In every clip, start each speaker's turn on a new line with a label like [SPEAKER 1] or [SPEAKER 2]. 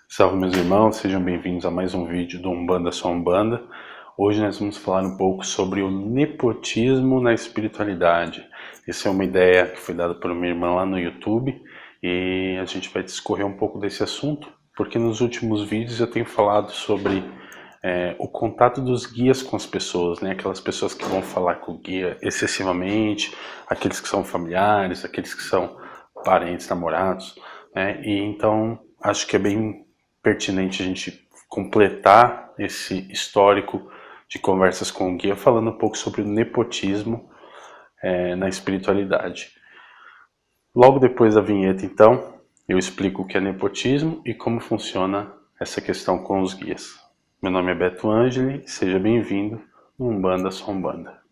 [SPEAKER 1] Salve meus irmãos, sejam bem-vindos a mais um vídeo do Umbanda Só Umbanda. Hoje nós vamos falar um pouco sobre o nepotismo na espiritualidade. Essa é uma ideia que foi dada por uma irmã lá no YouTube e a gente vai discorrer um pouco desse assunto, porque nos últimos vídeos eu tenho falado sobre o contato dos guias com as pessoas, né? Aquelas pessoas que vão falar com o guia excessivamente, aqueles que são familiares, aqueles que são parentes, namorados, né? E então acho que é bem pertinente a gente completar esse histórico de conversas com o guia falando um pouco sobre o nepotismo na espiritualidade. Logo depois da vinheta, então, eu explico o que é nepotismo e como funciona essa questão com os guias. Meu nome é Beto Angeli, seja bem-vindo no Umbanda Só Umbanda.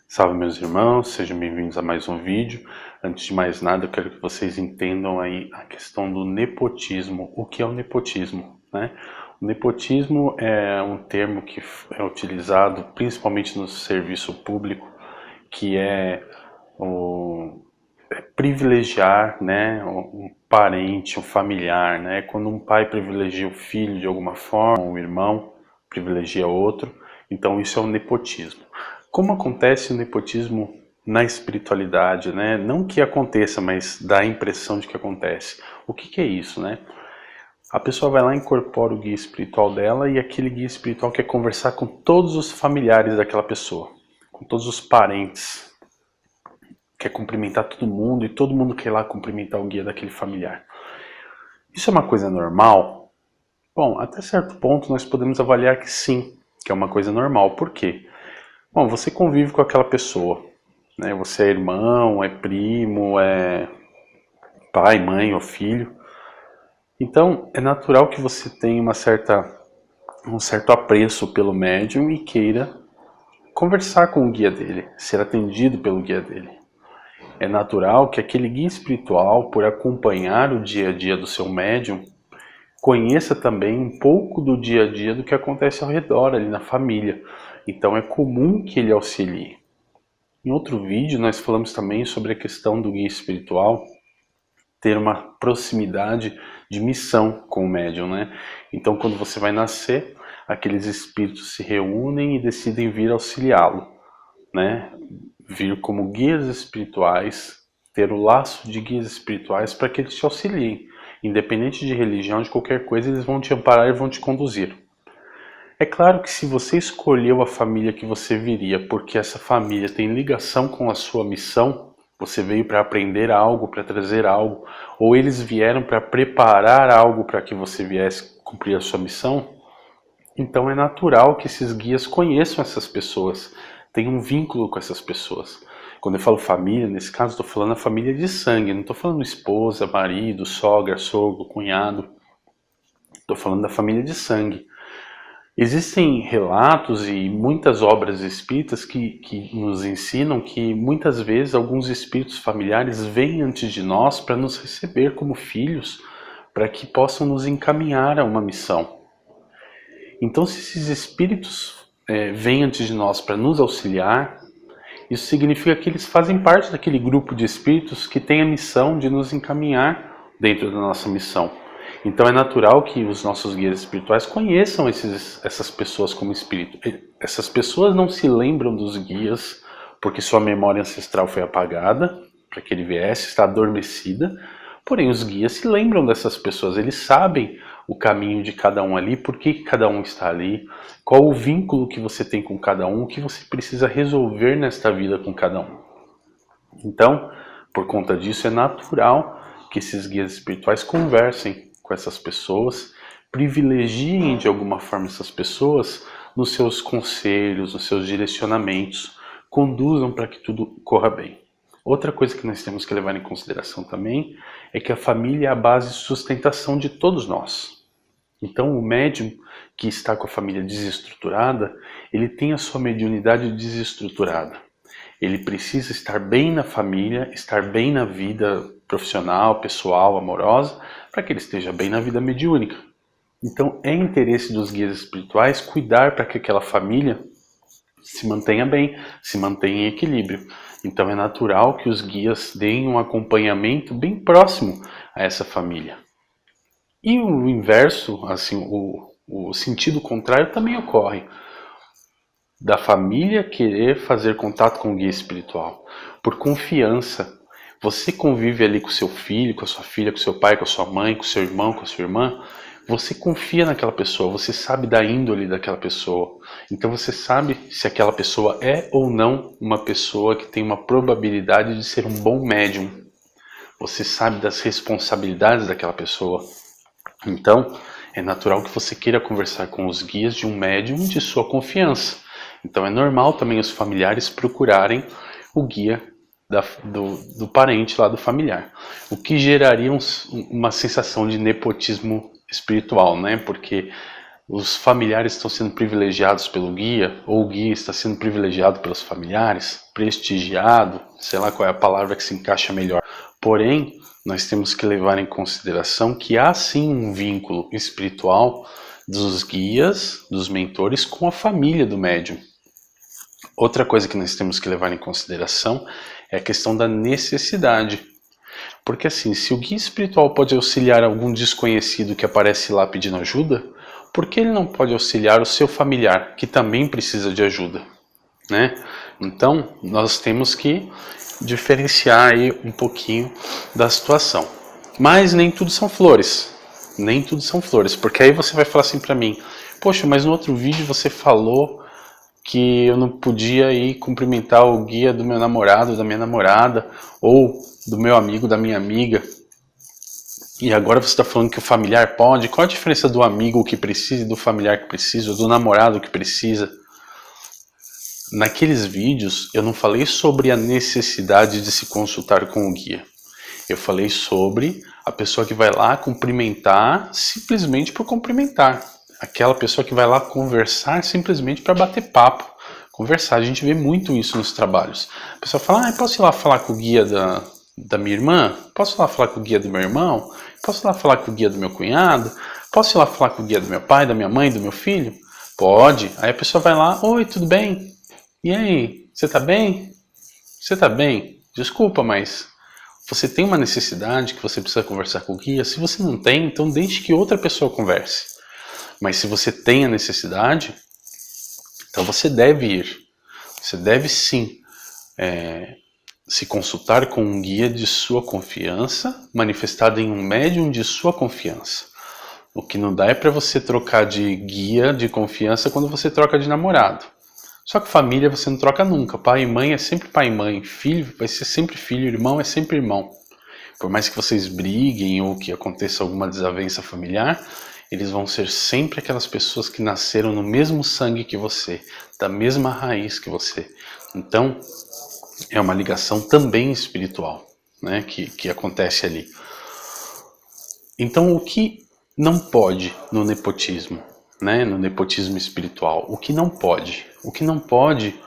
[SPEAKER 1] Salve meus irmãos, sejam bem-vindos a mais um vídeo. Antes de mais nada, eu quero que vocês entendam aí a questão do nepotismo. O que é o nepotismo, né? O nepotismo é um termo que é utilizado principalmente no serviço público, que é privilegiar, né, um parente, um familiar, né? Quando um pai privilegia o filho de alguma forma, um irmão privilegia outro, então isso é o nepotismo. Como acontece o nepotismo na espiritualidade, né? Não que aconteça, mas dá a impressão de que acontece. O que é isso, né? A pessoa vai lá, incorpora o guia espiritual dela e aquele guia espiritual quer conversar com todos os familiares daquela pessoa, com todos os parentes, quer cumprimentar todo mundo e todo mundo quer ir lá cumprimentar o guia daquele familiar. Isso é uma coisa normal? Bom, até certo ponto nós podemos avaliar que sim, que é uma coisa normal. Por quê? Bom, você convive com aquela pessoa, né? Você é irmão, é primo, é pai, mãe ou filho. Então, é natural que você tenha um certo apreço pelo médium e queira conversar com o guia dele, ser atendido pelo guia dele. É natural que aquele guia espiritual, por acompanhar o dia a dia do seu médium, conheça também um pouco do dia a dia do que acontece ao redor, ali na família. Então é comum que ele auxilie. Em outro vídeo nós falamos também sobre a questão do guia espiritual ter uma proximidade de missão com o médium, né? Então quando você vai nascer, aqueles espíritos se reúnem e decidem vir auxiliá-lo, né? Vir como guias espirituais, ter o laço de guias espirituais para que eles te auxiliem. Independente de religião, de qualquer coisa, eles vão te amparar e vão te conduzir. É claro que se você escolheu a família que você viria porque essa família tem ligação com a sua missão, você veio para aprender algo, para trazer algo, ou eles vieram para preparar algo para que você viesse cumprir a sua missão, então é natural que esses guias conheçam essas pessoas, tenham um vínculo com essas pessoas. Quando eu falo família, nesse caso estou falando a família de sangue, não estou falando esposa, marido, sogra, sogro, cunhado. Estou falando da família de sangue. Existem relatos e muitas obras espíritas que nos ensinam que muitas vezes alguns espíritos familiares vêm antes de nós para nos receber como filhos, para que possam nos encaminhar a uma missão. Então, se esses espíritos vêm antes de nós para nos auxiliar, isso significa que eles fazem parte daquele grupo de espíritos que tem a missão de nos encaminhar dentro da nossa missão. Então é natural que os nossos guias espirituais conheçam essas pessoas como espírito. Essas pessoas não se lembram dos guias porque sua memória ancestral foi apagada, para que ele viesse, está adormecida. Porém, os guias se lembram dessas pessoas, eles sabem o caminho de cada um ali, por que cada um está ali, qual o vínculo que você tem com cada um, o que você precisa resolver nesta vida com cada um. Então, por conta disso, é natural que esses guias espirituais conversem com essas pessoas, privilegiem de alguma forma essas pessoas nos seus conselhos, nos seus direcionamentos, conduzam para que tudo corra bem. Outra coisa que nós temos que levar em consideração também é que a família é a base de sustentação de todos nós. Então o médium que está com a família desestruturada, ele tem a sua mediunidade desestruturada. Ele precisa estar bem na família, estar bem na vida profissional, pessoal, amorosa, para que ele esteja bem na vida mediúnica. Então é interesse dos guias espirituais cuidar para que aquela família se mantenha bem, se mantenha em equilíbrio. Então é natural que os guias deem um acompanhamento bem próximo a essa família. E o inverso, assim, o sentido contrário também ocorre. Da família querer fazer contato com o guia espiritual, por confiança. Você convive ali com seu filho, com a sua filha, com seu pai, com a sua mãe, com seu irmão, com a sua irmã. Você confia naquela pessoa, você sabe da índole daquela pessoa. Então você sabe se aquela pessoa é ou não uma pessoa que tem uma probabilidade de ser um bom médium. Você sabe das responsabilidades daquela pessoa. Então é natural que você queira conversar com os guias de um médium de sua confiança. Então é normal também os familiares procurarem o guia do parente lá do familiar. O que geraria uma sensação de nepotismo espiritual, né? Porque os familiares estão sendo privilegiados pelo guia, ou o guia está sendo privilegiado pelos familiares, prestigiado, sei lá qual é a palavra que se encaixa melhor. Porém, nós temos que levar em consideração que há sim um vínculo espiritual dos guias, dos mentores, com a família do médium. Outra coisa que nós temos que levar em consideração é a questão da necessidade. Porque assim, se o guia espiritual pode auxiliar algum desconhecido que aparece lá pedindo ajuda, por que ele não pode auxiliar o seu familiar, que também precisa de ajuda? Né? Então, nós temos que diferenciar aí um pouquinho da situação. Mas nem tudo são flores. Nem tudo são flores. Porque aí você vai falar assim pra mim, poxa, mas no outro vídeo você falou que eu não podia ir cumprimentar o guia do meu namorado, da minha namorada, ou do meu amigo, da minha amiga. E agora você está falando que o familiar pode. Qual a diferença do amigo que precisa e do familiar que precisa, ou do namorado que precisa? Naqueles vídeos eu não falei sobre a necessidade de se consultar com o guia. Eu falei sobre a pessoa que vai lá cumprimentar simplesmente por cumprimentar. Aquela pessoa que vai lá conversar simplesmente para bater papo, conversar. A gente vê muito isso nos trabalhos. A pessoa fala, posso ir lá falar com o guia da minha irmã? Posso ir lá falar com o guia do meu irmão? Posso ir lá falar com o guia do meu cunhado? Posso ir lá falar com o guia do meu pai, da minha mãe, do meu filho? Pode. Aí a pessoa vai lá, oi, tudo bem? E aí, você tá bem? Você tá bem? Desculpa, mas você tem uma necessidade que você precisa conversar com o guia? Se você não tem, então deixe que outra pessoa converse. Mas se você tem a necessidade, então você deve ir. Você deve sim se consultar com um guia de sua confiança, manifestado em um médium de sua confiança. O que não dá é para você trocar de guia de confiança quando você troca de namorado. Só que família você não troca nunca. Pai e mãe é sempre pai e mãe. Filho vai ser sempre filho. Irmão é sempre irmão. Por mais que vocês briguem ou que aconteça alguma desavença familiar, eles vão ser sempre aquelas pessoas que nasceram no mesmo sangue que você, da mesma raiz que você. Então, é uma ligação também espiritual, né, que acontece ali. Então, o que não pode no nepotismo, né, no nepotismo espiritual? O que não pode? O que não pode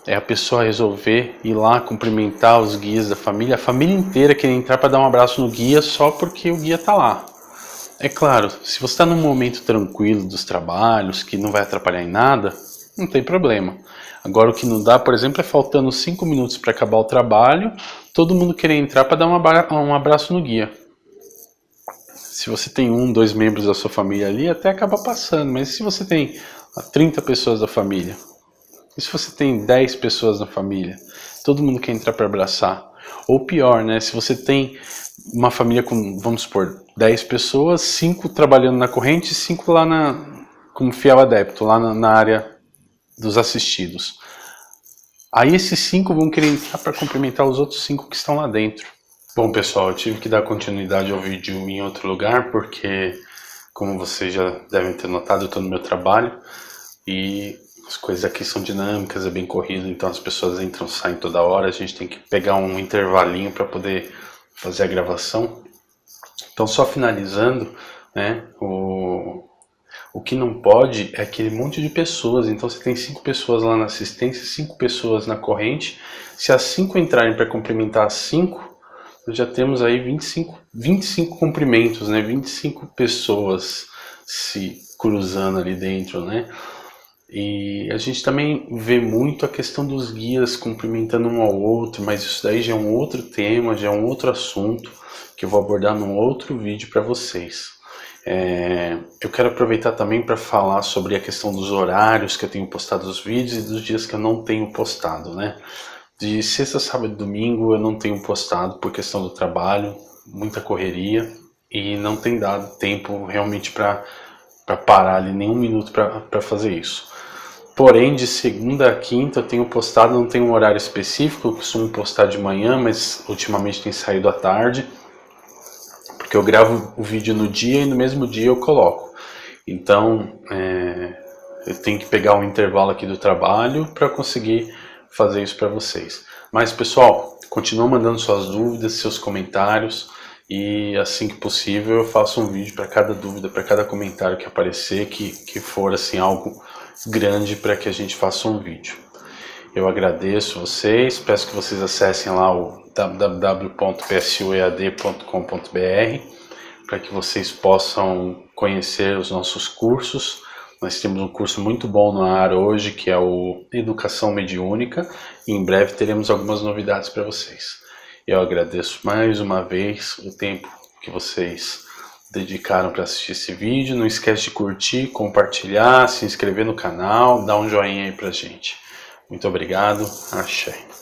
[SPEAKER 1] é a pessoa resolver ir lá cumprimentar os guias da família, a família inteira querer entrar para dar um abraço no guia só porque o guia está lá. É claro, se você está num momento tranquilo dos trabalhos, que não vai atrapalhar em nada, não tem problema. Agora o que não dá, por exemplo, é faltando 5 minutos para acabar o trabalho, todo mundo querer entrar para dar um abraço no guia. Se você tem 1, 2 membros da sua família ali, até acaba passando, mas se você tem 30 pessoas da família, e se você tem 10 pessoas na família, todo mundo quer entrar para abraçar. Ou pior, né? Se você tem uma família com, vamos supor, 10 pessoas, 5 trabalhando na corrente e 5 lá como fiel adepto, lá na área dos assistidos. Aí esses 5 vão querer entrar para cumprimentar os outros 5 que estão lá dentro. Bom, pessoal, eu tive que dar continuidade ao vídeo em outro lugar, porque, como vocês já devem ter notado, eu estou no meu trabalho e as coisas aqui são dinâmicas, é bem corrido, então as pessoas entram e saem toda hora, a gente tem que pegar um intervalinho para poder fazer a gravação. Então, só finalizando, né, o que não pode é aquele monte de pessoas. Então você tem 5 pessoas lá na assistência, 5 pessoas na corrente. Se as 5 entrarem para cumprimentar as 5, nós já temos aí 25 cumprimentos, né? 25 pessoas se cruzando ali dentro, né? E a gente também vê muito a questão dos guias cumprimentando um ao outro, mas isso daí já é um outro tema, já é um outro assunto que eu vou abordar num outro vídeo para vocês. Eu quero aproveitar também para falar sobre a questão dos horários que eu tenho postado os vídeos e dos dias que eu não tenho postado, né? De sexta, sábado e domingo eu não tenho postado por questão do trabalho, muita correria e não tem dado tempo realmente para parar ali nem um minuto para fazer isso. Porém, de segunda a quinta eu tenho postado, não tenho um horário específico, eu costumo postar de manhã, mas ultimamente tem saído à tarde, porque eu gravo o vídeo no dia e no mesmo dia eu coloco. Então, eu tenho que pegar um intervalo aqui do trabalho para conseguir fazer isso para vocês. Mas, pessoal, continuam mandando suas dúvidas, seus comentários, e assim que possível eu faço um vídeo para cada dúvida, para cada comentário que aparecer, que for assim algo grande para que a gente faça um vídeo. Eu agradeço vocês, peço que vocês acessem lá o www.psuead.com.br para que vocês possam conhecer os nossos cursos. Nós temos um curso muito bom no ar hoje, que é o Educação Mediúnica, e em breve teremos algumas novidades para vocês. Eu agradeço mais uma vez o tempo que vocês dedicaram para assistir esse vídeo. Não esquece de curtir, compartilhar, se inscrever no canal, dar um joinha aí pra gente. Muito obrigado, axé.